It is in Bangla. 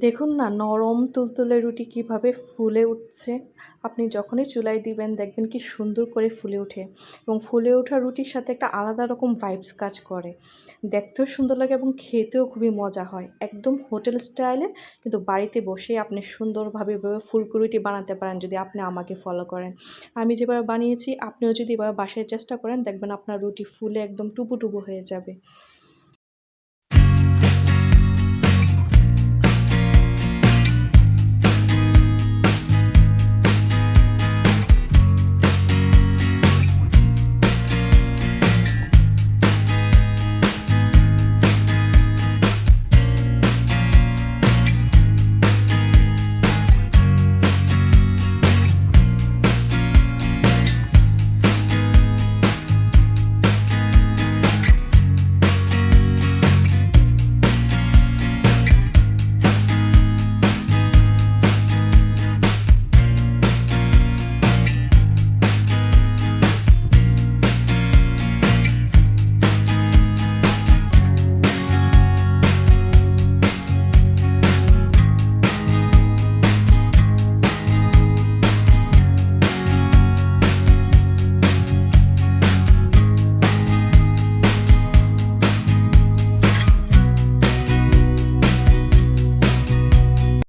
দেখুন না নরম তুলতুলে রুটি কিভাবে ফুলে উঠছে। আপনি যখনই চুলায় দিবেন দেখবেন কি সুন্দর করে ফুলে ওঠে এবং ফুলে ওঠা রুটির সাথে একটা আলাদা রকম ভাইবস কাজ করে। দেখতেও সুন্দর লাগে এবং খেতেও খুবই মজা হয়। একদম হোটেল স্টাইলে কিন্তু বাড়িতে বসে আপনি সুন্দরভাবে এভাবে ফুলকো রুটি বানাতে পারেন যদি আপনি আমাকে ফলো করেন। আমি যেভাবে বানিয়েছি আপনিও যদি এভাবে বাসায় চেষ্টা করেন দেখবেন আপনার রুটি ফুলে একদম টুপু, টুপু হয়ে যাবে।